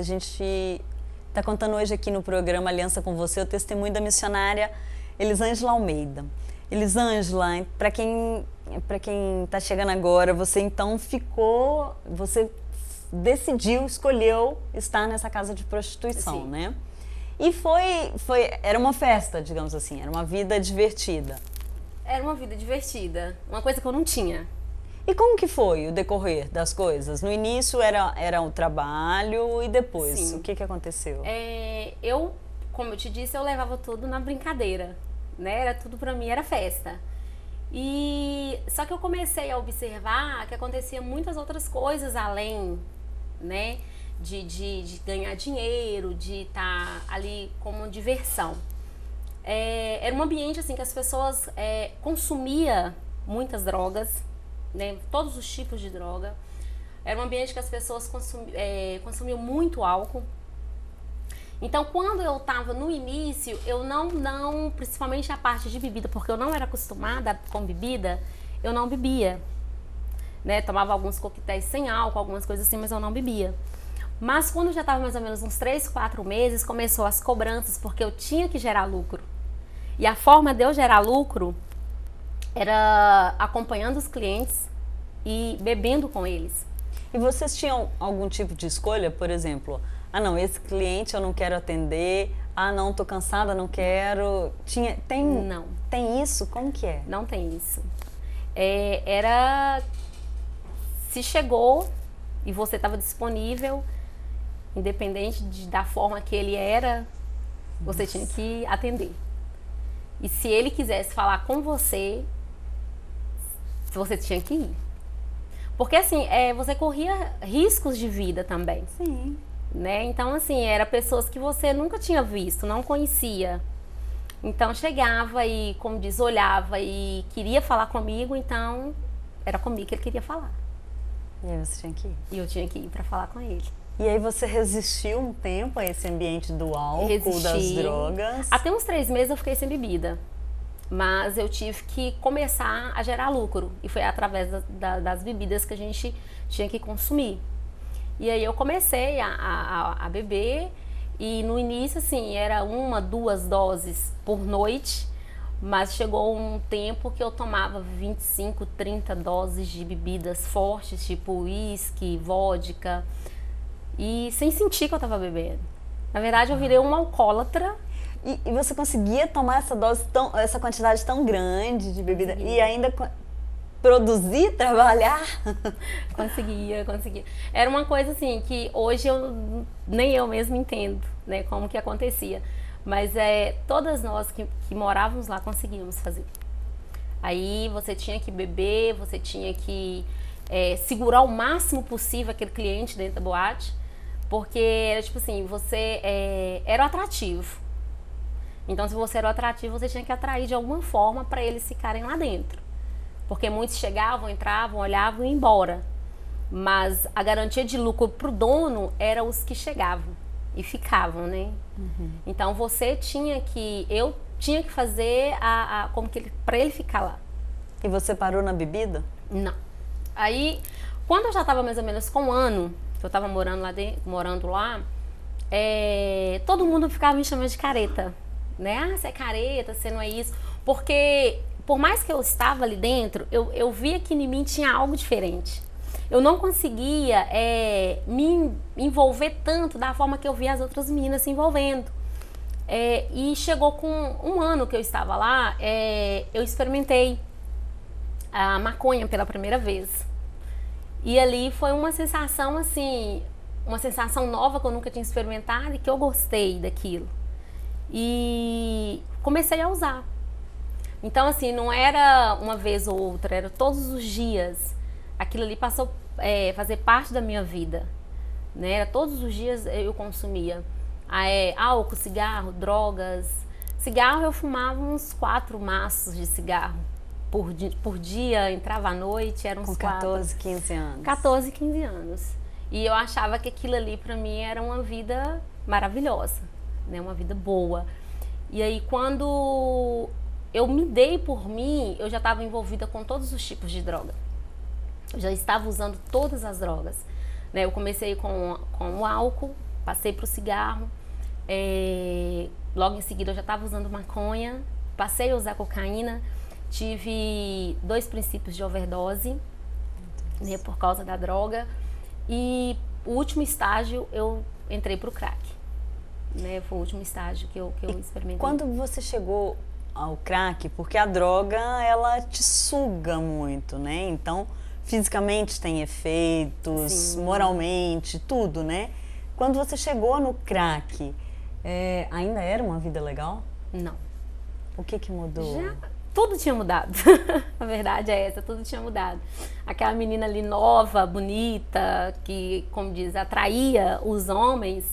gente está contando hoje aqui no programa Aliança com Você o testemunho da missionária Elisângela Almeida. Elisângela, para quem está chegando agora, você decidiu, escolheu estar nessa casa de prostituição, Sim. né? E era uma festa, digamos assim, era uma vida divertida. Era uma vida divertida, uma coisa que eu não tinha. E como que foi o decorrer das coisas? No início era o trabalho e depois, Sim. o que aconteceu? Como eu te disse, eu levava tudo na brincadeira, né? Era tudo pra mim, era festa. Só que eu comecei a observar que acontecia muitas outras coisas além, né? De ganhar dinheiro, de estar ali como diversão. Era um ambiente assim que as pessoas consumiam muitas drogas, né? Todos os tipos de droga. Era um ambiente que as pessoas consumiam muito álcool. Então, quando eu estava no início, eu não, principalmente a parte de bebida, porque eu não era acostumada com bebida, eu não bebia, né? Tomava alguns coquetéis sem álcool, algumas coisas assim, mas eu não bebia. Mas quando já estava mais ou menos uns 3, 4 meses, começou as cobranças, porque eu tinha que gerar lucro. E a forma de eu gerar lucro era acompanhando os clientes e bebendo com eles. E vocês tinham algum tipo de escolha, por exemplo? Ah, não, esse cliente eu não quero atender. Ah, não, tô cansada, não quero. Não. Tem isso? Como que é? Não tem isso. Se chegou e você estava disponível, independente da forma que ele era, você tinha que atender. E se ele quisesse falar com você tinha que ir. Porque assim, você corria riscos de vida também. Sim. Né? Então assim, eram pessoas que você nunca tinha visto, não conhecia. Então chegava e, como diz, olhava e queria falar comigo, então era comigo que ele queria falar. E aí você tinha que ir? E eu tinha que ir para falar com ele. E aí você resistiu um tempo a esse ambiente do álcool, das drogas? Até uns 3 meses eu fiquei sem bebida. Mas eu tive que começar a gerar lucro. E foi através das bebidas que a gente tinha que consumir. E aí eu comecei a beber. E no início, assim, era 1, 2 doses por noite. Mas chegou um tempo que eu tomava 25, 30 doses de bebidas fortes, tipo uísque, vodka. E sem sentir que eu tava bebendo. Na verdade, eu virei uma alcoólatra. E você conseguia tomar essa quantidade tão grande de bebida e ainda produzir, trabalhar? Conseguia. Era uma coisa assim que hoje nem eu mesma entendo, né, como que acontecia. Mas todas nós que morávamos lá conseguíamos fazer. Aí você tinha que beber, você tinha que segurar o máximo possível aquele cliente dentro da boate, porque era tipo assim, você era o atrativo. Então, se você era o atrativo, você tinha que atrair de alguma forma para eles ficarem lá dentro. Porque muitos chegavam, entravam, olhavam e iam embora. Mas a garantia de lucro para o dono era os que chegavam e ficavam, né? Uhum. Então, eu tinha que fazer para ele ficar lá. E você parou na bebida? Não. Aí, quando eu já estava mais ou menos com 1 ano, que eu estava morando lá, todo mundo ficava me chamando de careta. Né? Ah, você é careta, você não é isso. Porque, por mais que eu estava ali dentro, eu via que em mim tinha algo diferente. Eu não conseguia me envolver tanto da forma que eu via as outras meninas se envolvendo. E chegou com 1 ano que eu estava lá, eu experimentei a maconha pela primeira vez. E ali foi uma sensação assim, uma sensação nova que eu nunca tinha experimentado e que eu gostei daquilo. E comecei a usar. Então assim, não era uma vez ou outra, era todos os dias. Aquilo ali passou a fazer parte da minha vida, né? Era todos os dias eu consumia álcool, cigarro, drogas. Cigarro eu fumava uns 4 maços de cigarro por dia, entrava à noite, eram uns com 14, 15 anos. 14, 15 anos. E eu achava que aquilo ali pra mim era uma vida maravilhosa, né? Uma vida boa. E aí quando eu me dei por mim, eu já estava envolvida com todos os tipos de droga. Eu já estava usando todas as drogas, né? Eu comecei com o álcool, Passei para o cigarro, logo em seguida eu já estava usando maconha, passei a usar cocaína, tive 2 princípios de overdose, né, por causa da droga, e o último estágio eu entrei para o crack, né, foi o último estágio que eu experimentei. Quando você chegou ao crack, porque a droga, ela te suga muito, né, então fisicamente tem efeitos, sim, moralmente, tudo, né? Quando você chegou no crack, ainda era uma vida legal? Não. O que mudou? Tudo tinha mudado. A verdade é essa, tudo tinha mudado. Aquela menina ali nova, bonita, que, como diz, atraía os homens,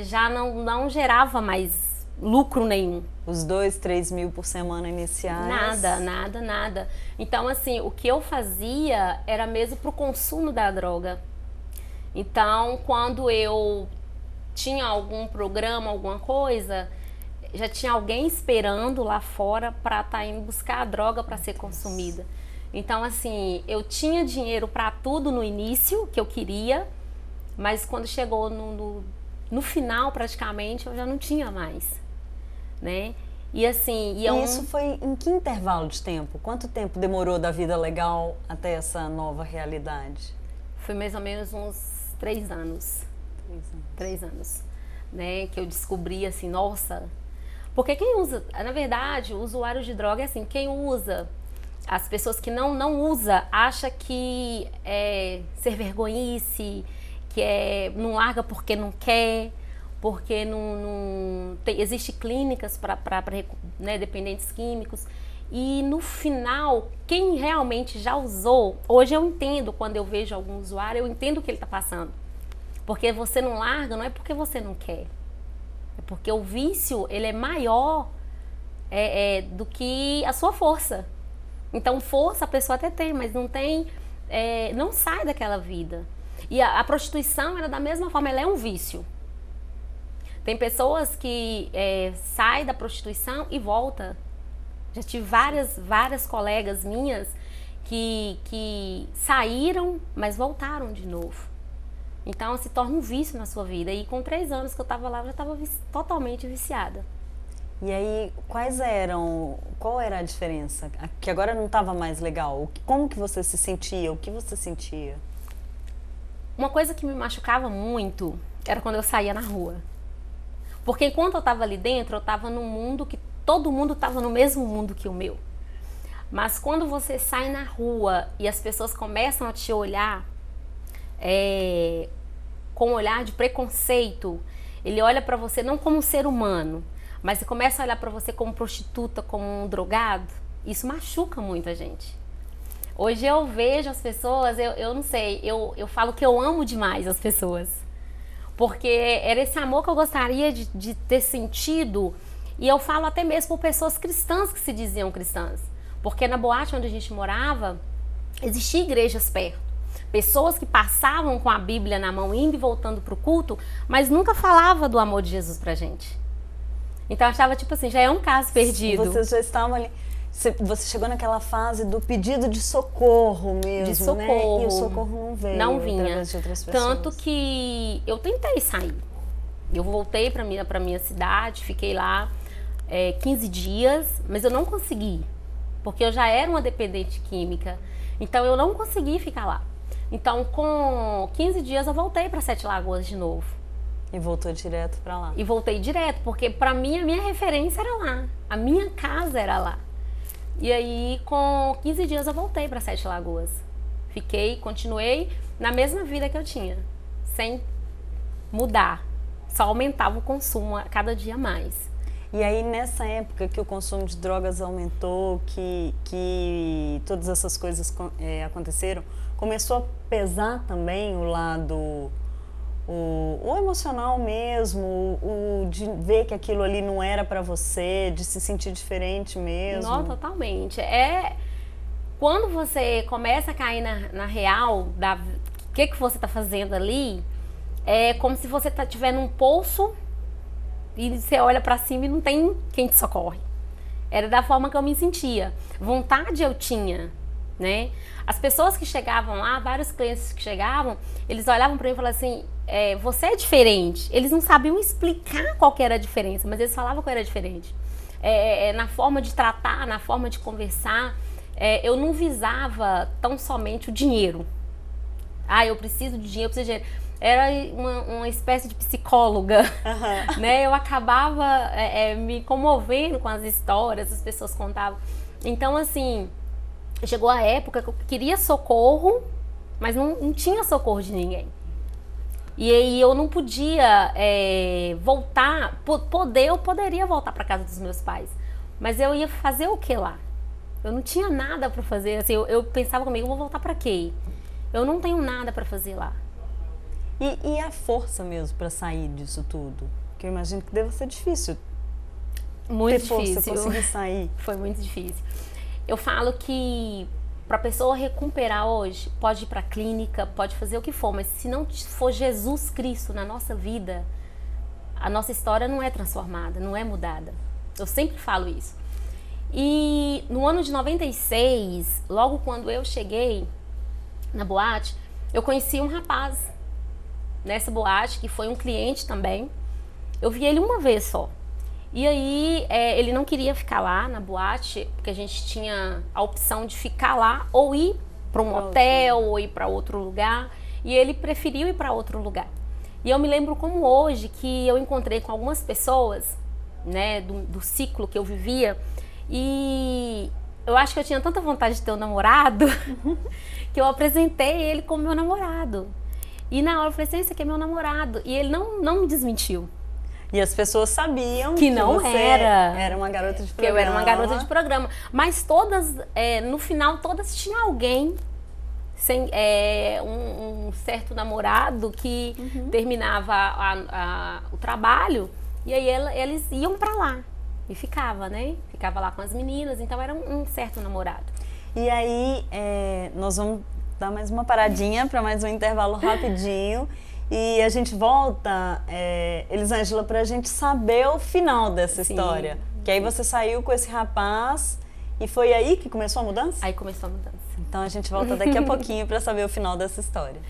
já não gerava mais lucro nenhum. Os 2, 3 mil por semana iniciais? Nada. Então, assim, o que eu fazia era mesmo pro consumo da droga. Então, quando eu tinha algum programa, alguma coisa, já tinha alguém esperando lá fora para estar indo buscar a droga para ser consumida. Então, assim, eu tinha dinheiro para tudo no início, que eu queria, mas quando chegou no final, praticamente, eu já não tinha mais, né? E assim... E isso foi em que intervalo de tempo? Quanto tempo demorou da vida legal até essa nova realidade? Foi mais ou menos uns 3 anos. 3 anos, né? Que eu descobri assim, nossa... Porque quem usa... Na verdade, o usuário de droga é assim, quem usa... As pessoas que não usa, acha que é ser vergonhice, que não larga porque não quer, porque existe clínicas para né, dependentes químicos. E no final, quem realmente já usou, hoje eu entendo, quando eu vejo algum usuário, eu entendo o que ele está passando. Porque você não larga, não é porque você não quer. É porque o vício, ele é maior do que a sua força. Então, força a pessoa até tem, mas não tem, não sai daquela vida. E a prostituição, ela, da mesma forma, ela é um vício. Tem pessoas que saem da prostituição e voltam. Já tive várias colegas minhas que saíram, mas voltaram de novo. Então, se torna um vício na sua vida. E com 3 anos que eu estava lá, eu já estava totalmente viciada. E aí, qual era a diferença? Que agora não estava mais legal. Como que você se sentia? O que você sentia? Uma coisa que me machucava muito era quando eu saía na rua. Porque enquanto eu estava ali dentro, eu estava num mundo que todo mundo estava no mesmo mundo que o meu. Mas quando você sai na rua e as pessoas começam a te olhar com um olhar de preconceito, ele olha para você não como um ser humano, mas ele começa a olhar para você como prostituta, como um drogado, isso machuca muito a gente. Hoje eu vejo as pessoas, eu não sei, eu falo que eu amo demais as pessoas. Porque era esse amor que eu gostaria de ter sentido. E eu falo até mesmo por pessoas cristãs que se diziam cristãs. Porque na boate onde a gente morava, existiam igrejas perto. Pessoas que passavam com a Bíblia na mão, indo e voltando para o culto, mas nunca falava do amor de Jesus pra gente. Então eu achava tipo assim, já é um caso perdido. Vocês já estavam ali... Você chegou naquela fase do pedido de socorro mesmo, de socorro, né? E o socorro não veio. Não vinha. Através de outras pessoas. Tanto que eu tentei sair. Eu voltei para minha cidade, fiquei lá 15 dias, mas eu não consegui. Porque eu já era uma dependente química. Então eu não consegui ficar lá. Então com 15 dias eu voltei para Sete Lagoas de novo. E voltou direto para lá. E voltei direto, porque para mim a minha referência era lá. A minha casa era lá. E aí, com 15 dias, eu voltei para Sete Lagoas. Continuei na mesma vida que eu tinha, sem mudar. Só aumentava o consumo a cada dia mais. E aí, nessa época que o consumo de drogas aumentou, que todas essas coisas aconteceram, começou a pesar também o lado... O emocional mesmo, o de ver que aquilo ali não era pra você, de se sentir diferente mesmo. Não, totalmente. Quando você começa a cair na real o que você tá fazendo ali, é como se você estiver num poço e você olha pra cima e não tem quem te socorre. Era da forma que eu me sentia. Vontade eu tinha, né? As pessoas que chegavam lá, vários clientes que chegavam, eles olhavam pra mim e falavam assim, você é diferente. Eles não sabiam explicar qual que era a diferença, mas eles falavam que era diferente. Na forma de tratar, na forma de conversar, eu não visava tão somente o dinheiro. Eu preciso de dinheiro, eu preciso de dinheiro. Era uma espécie de psicóloga, né? Eu acabava me comovendo com as histórias, as pessoas contavam. Então, assim, chegou a época que eu queria socorro, mas não tinha socorro de ninguém. E aí eu não podia voltar, eu poderia voltar para casa dos meus pais, mas eu ia fazer o que lá? Eu não tinha nada para fazer, assim, eu pensava comigo, eu vou voltar para quê? Eu não tenho nada para fazer lá. E a força mesmo para sair disso tudo? Porque eu imagino que deve ser difícil. Muito ter difícil. Força, conseguir sair. Foi muito difícil. Eu falo que para a pessoa recuperar hoje, pode ir para a clínica, pode fazer o que for, mas se não for Jesus Cristo na nossa vida, a nossa história não é transformada, não é mudada. Eu sempre falo isso. E no ano de 96, logo quando eu cheguei na boate, eu conheci um rapaz nessa boate, que foi um cliente também. Eu vi ele uma vez só. E aí, ele não queria ficar lá na boate, porque a gente tinha a opção de ficar lá ou ir para um hotel ou ir para outro lugar. E ele preferiu ir para outro lugar. E eu me lembro como hoje que eu encontrei com algumas pessoas, né, do ciclo que eu vivia. E eu acho que eu tinha tanta vontade de ter um namorado que eu apresentei ele como meu namorado. E na hora eu falei assim, esse aqui é meu namorado. E ele não me desmentiu. E as pessoas sabiam que não você era uma garota de programa. Que eu era uma garota de programa. Mas todas, no final, todas tinham alguém, um certo namorado que terminava o trabalho. E aí eles iam pra lá. E ficava, né? Ficava lá com as meninas. Então era um certo namorado. E aí, nós vamos dar mais uma paradinha para mais um intervalo rapidinho e a gente volta, Elisângela, para a gente saber o final dessa história. Que aí você saiu com esse rapaz e foi aí que começou a mudança? Aí começou a mudança. Então a gente volta daqui a pouquinho para saber o final dessa história.